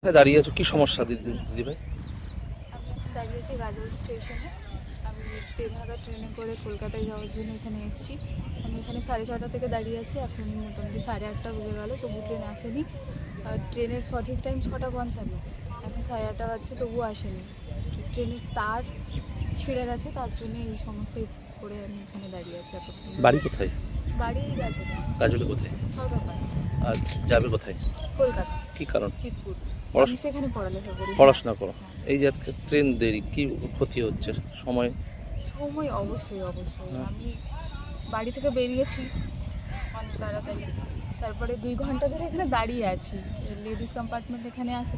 কোথায় দাঁড়িয়ে আছো? কি সমস্যা দিদি ভাই? আমি এখন দাঁড়িয়ে আছি গাজল স্টেশনে। আমি তেভাগা ট্রেনে করে কলকাতায় যাওয়ার জন্য এখানে এসেছি। আমি এখানে 6:30 থেকে দাঁড়িয়ে আছি। এখন মোটামুটি 8:30 বেজে গেল, তবু ট্রেন আসেনি। আর ট্রেনের সঠিক টাইম 6:55। এখন 8:30 বাজছে, তবুও আসেনি। ট্রেনের তার ছিঁড়ে গেছে, তার জন্য এই সমস্যায় পড়ে আমি এখানে দাঁড়িয়ে আছি এতক্ষণ। বাড়ি কোথায়? বাড়ি গেছে গাজলে কোথায়? সরকারপাড়া, আর যাবে কোথায়? কলকাতা, কি কারণ? চিতপুর। পড়াশ- আমি সেখানে পড়ালেখা করি। পড়াশোনা করো। হ্যাঁ। এই যে আজকে ট্রেন দেরি, কি ক্ষতি হচ্ছে সময়? সময় অবশ্যই হ্যাঁ। আমি বাড়ি থেকে বেরিয়েছি অনেক তাড়াতাড়ি, তারপরে 2 ঘন্টা ধরে এখানে দাঁড়িয়ে আছি। লেডিস কম্পার্টমেন্ট এখানে আছে,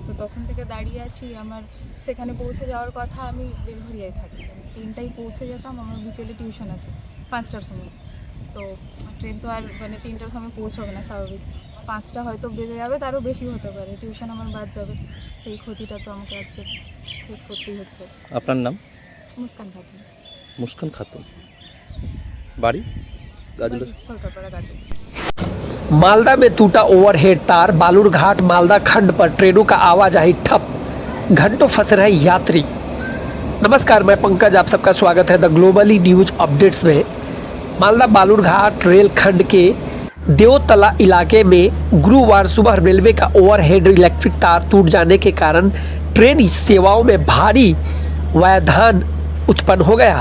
তো তখন থেকে দাঁড়িয়ে আছি। আমার সেখানে পৌঁছে যাওয়ার কথা, আমি বেলঘরিয়ায় থাকি। আমি 3টায় পৌঁছে যেতাম, আমার বিকেলে টিউশন আছে 5টার সময়। তো ট্রেন তো আর 3টার সময় পৌঁছবে না স্বাভাবিক, 5টা হয়তো বেজে যাবে, তারও বেশি হতে পারে। টিউশন আমার বাদ যাবে, সেই ক্ষতিটা তো আমাকে আজকে ফেস করতেই হচ্ছে। আপনার নাম? মুস্কান খাতুন। মুস্কান খাতুন। বাড়ি গাজলে। সরকারপাড়া, গাজল। मालदा में टूटा ओवरहेड तार, बालूरघाट मालदा खंड पर ट्रेनों का आवाजाही ठप, घंटों फंसे रहे यात्री। नमस्कार, मैं पंकज, आप सबका स्वागत है द ग्लोबली न्यूज अपडेट्स में। मालदा बालूरघाट रेल खंड के देवतला इलाके में गुरुवार सुबह रेलवे का ओवरहेड इलेक्ट्रिक तार टूट जाने के कारण ट्रेन सेवाओं में भारी व्यवधान उत्पन्न हो गया।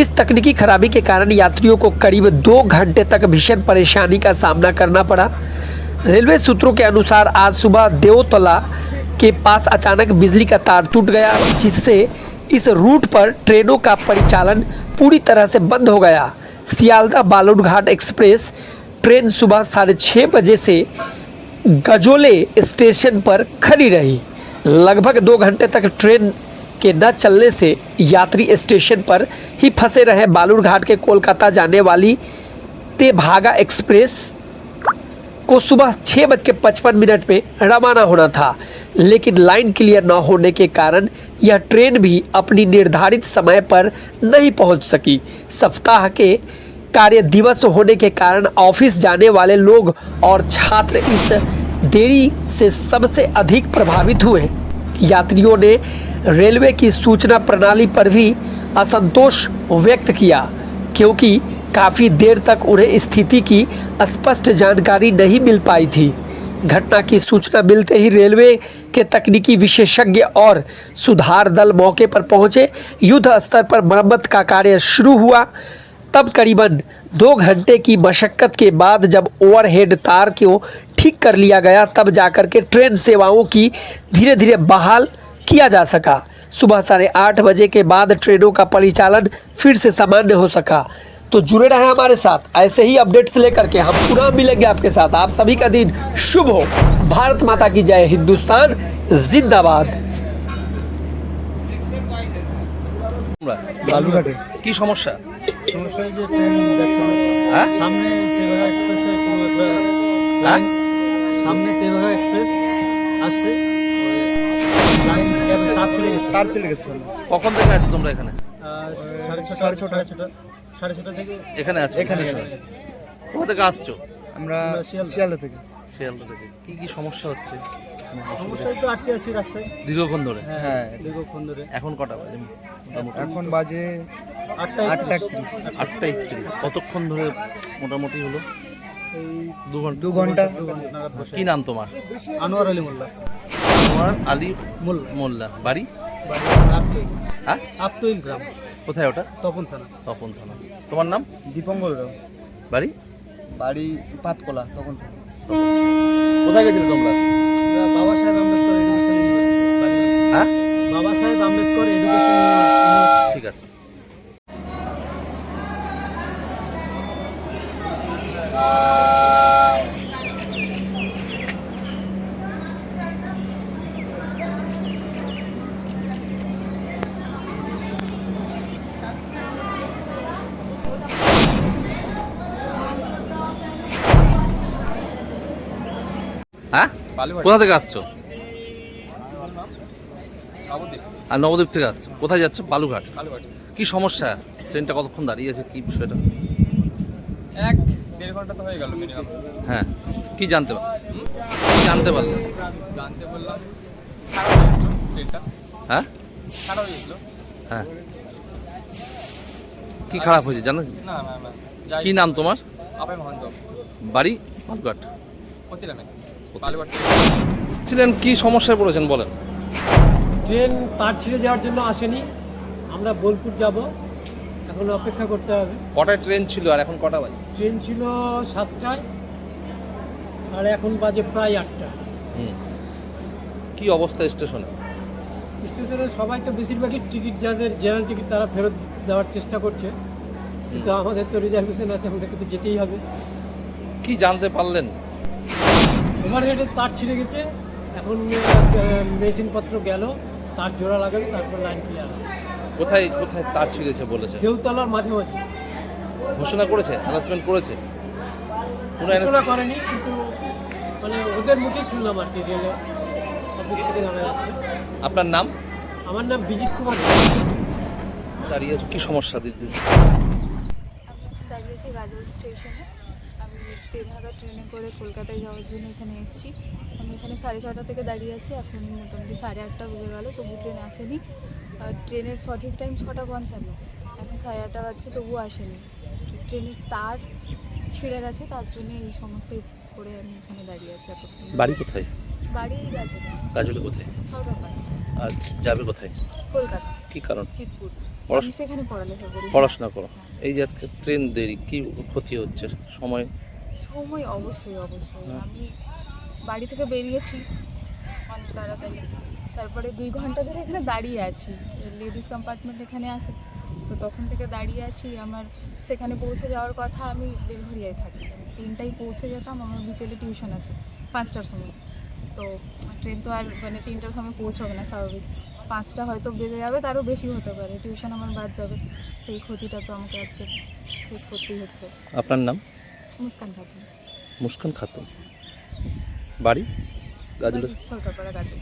इस तकनीकी खराबी के कारण यात्रियों को करीब 2 घंटे तक भीषण परेशानी का सामना करना पड़ा। रेलवे सूत्रों के अनुसार आज सुबह देवतला के पास अचानक बिजली का तार टूट गया, जिससे इस रूट पर ट्रेनों का परिचालन पूरी तरह से बंद हो गया। सियालदह बालूरघाट एक्सप्रेस ट्रेन सुबह 6:30 बजे से गजोले स्टेशन पर खड़ी रही। लगभग 2 घंटे तक ट्रेन के न चलने से यात्री स्टेशन पर ही फंसे रहे। बालूरघाट के कोलकाता जाने वाली तेभागा एक्सप्रेस को सुबह 6:55 में रवाना होना था, लेकिन लाइन क्लियर न होने के कारण यह ट्रेन भी अपनी निर्धारित समय पर नहीं पहुंच सकी। सप्ताह के कार्य दिवस होने के कारण ऑफिस जाने वाले लोग और छात्र इस देरी से सबसे अधिक प्रभावित हुए। यात्रियों ने रेलवे की सूचना प्रणाली पर भी असंतोष व्यक्त किया, क्योंकि काफ़ी देर तक उन्हें स्थिति की स्पष्ट जानकारी नहीं मिल पाई थी। घटना की सूचना मिलते ही रेलवे के तकनीकी विशेषज्ञ और सुधार दल मौके पर पहुंचे। युद्ध स्तर पर मरम्मत का कार्य शुरू हुआ। तब करीबन 2 घंटे की मशक्क़त के बाद जब ओवरहेड तार को ठीक कर लिया गया, तब जाकर के ट्रेन सेवाओं की धीरे धीरे बहाल किया जा सका। सुबह 8:30 बजे के बाद ट्रेनों का परिचालन फिर से सामान्य हो सका। तो जुड़े रहे हमारे साथ, ऐसे ही अपडेट्स लेकर के हम पुनः मिलेंगे आपके साथ। आप सभी का दिन शुभ हो। भारत माता की जय, हिंदुस्तान जिंदाबाद। বালুঘাটে কি সমস্যা? সমস্যা হয়েছে ট্রেন যাচ্ছে না। হ্যাঁ? সামনে তেভাগা এক্সপ্রেসের কোনো একটা লাইন, সামনে তেভাগা এক্সপ্রেস আসছে, ওই লাইন তার ছিঁড়ে গেছে। কখন থেকে আছো তোমরা এখানে? 6:30 থেকে এখানে আছো? এখানে স্টেশনে? আছি। কোথা থেকে আসছো? আমরা শিয়ালদা থেকে। শিয়ালদা থেকে। কি কি সমস্যা হচ্ছে? সমস্যা তো আটকে আছি রাস্তায়। দীর্ঘক্ষণ ধরে? হ্যাঁ, দীর্ঘক্ষণ ধরে। এখন কটা বাজে? মোটামুটি এখন বাজে 8:31। 8:31। কতক্ষণ ধরে মোটামুটি হলো? এই 2 ঘন্টা। 2 ঘন্টা। নাগাদ বসে। কি নাম তোমার? আনোয়ার আলী মোল্লা। তোমার আলী মোল্লা। মোল্লা। বাড়ি? আত্মইল। হ্যাঁ? আত্মইল গ্রাম, কোথায় ওটা? তপন থানা। তপন থানা। তোমার নাম? দীপঙ্কর রাও। বাড়ি? বাড়ি পাতকলা। তখন কোথায় গেছিলে তোমরা? বাবা সাহেব আম্বেদকর এডুকেশন ইউনিভার্সিটি। হ্যাঁ? বাবা সাহেব আম্বেদকর এডুকেশন ইউনিভার্সিটি। ঠিক আছে। হ্যাঁ? কোথা থেকে আসছো? আর নবদ্বীপ থেকে আসছো। কোথায় যাচ্ছ? বালুঘাট। কি সমস্যা? ট্রেনটা কতক্ষণ দাঁড়িয়ে আছে? কি বিষয়টা? 1-1.5 ঘন্টা তো হয়ে গেল মিনিমাম। হ্যাঁ, কি জানতে পারো? জানতে পারলেন? জানতে বললাম খারাপ হয়েছিল ট্রেনটা, হ্যাঁ খারাপ হয়েছিল। হ্যাঁ, কি খারাপ হয়েছে জানেন? না না না যাই কি নাম তোমার? আপে মহন্ত বাড়ি বালুঘাট। করছিলাম বালুঘাট ছিলেন, কি সমস্যায় পড়েছেন বলেন? ট্রেন তার ছিঁড়ে যাওয়ার জন্য আসেনি, আমরা বোলপুর যাব, এখন অপেক্ষা করতে হবে। কটায় ট্রেন ছিল আর এখন কটা বাজে? ট্রেন ছিল 7টায় আর এখন বাজে প্রায় 8টা। কি অবস্থা স্টেশনে? স্টেশনে সবাই তো বেশিরভাগই টিকিট, যাদের জেনারেল টিকিট তারা ফেরত দেওয়ার চেষ্টা করছে, কিন্তু আমাদের তো রিজার্ভেশন আছে, আমাদেরকে তো যেতেই হবে। কি জানতে পারলেন? ওভারহেডের তার ছিঁড়ে গেছে, এখন মেশিনপত্র গেল, তার জোড়া লাগাবে, তারপর লাইন ক্লিয়ার হবে। কোথায় কোথায় তার ছিঁড়েছে বলেছে? দেউতলার মাঝামাঝি। ঘোষণা করেছে, অ্যানাউন্সমেন্ট করেছে? কোনো ঘোষণা করেনি, কিন্তু মানে ওদের মুখেই শুনলাম আর কি, রেল অফিস থেকে জানা যাচ্ছে। আপনার নাম? আমার নাম বিজিত কুমার। দাঁড়িয়ে আছো, কি সমস্যা দিদি? আমি এখন দাঁড়িয়েছি গাজল স্টেশনে। আমি তেভাগা ট্রেনে করে কলকাতায় যাওয়ার জন্য এখানে এসেছি। আমি এখানে 6:30 থেকে দাঁড়িয়ে আছি, এখন মোটামুটি 8:30 বেজে গেল, তবু ট্রেন আসেনি। আর ট্রেনের সঠিক টাইম 6:55, এখন 8:30 বাজছে, তবুও আসেনি। ট্রেনের তার ছিঁড়ে গেছে, তার জন্য এই সমস্যায় পড়ে আমি এখানে দাঁড়িয়ে আছি এতক্ষণ। বাড়ি কোথায়? বাড়ি গেছে গাজলে কোথায়? সরকারপাড়া, আর যাবে কোথায়? কলকাতা, কি কারণ? চিতপুর। পড়াশ- আমি সেখানে পড়ালেখা করি। পড়াশোনা করো। এই যে আজকে ট্রেন দেরি, কি ক্ষতি হচ্ছে সময়? সময় অবশ্যই আমি বাড়ি থেকে বেরিয়েছি অনেক তাড়াতাড়ি, তারপরে 2 ঘন্টা ধরে এখানে দাঁড়িয়ে আছি। লেডিস কম্পার্টমেন্ট এখানে আসে, তো তখন থেকে দাঁড়িয়ে আছি। আমার সেখানে পৌঁছে যাওয়ার কথা, আমি বেলঘরিয়ায় থাকি, আমি 3টায় পৌঁছে যেতাম, আমার বিকেলে টিউশন আছে 5টার সময়। তো ট্রেন তো আর মানে 3টার সময় পৌঁছবে না স্বাভাবিক, 5টা হয়তো বেজে যাবে, তারও বেশি হতে পারে, টিউশন আমার বাদ যাবে। সেই ক্ষতিটা তো আমাকে আজকে ফেস করতেই হচ্ছে। আপনার নাম? মুস্কান খাতুন, মুস্কান খাতুন। বাড়ি গাজলে। সরকারপাড়া গাজল।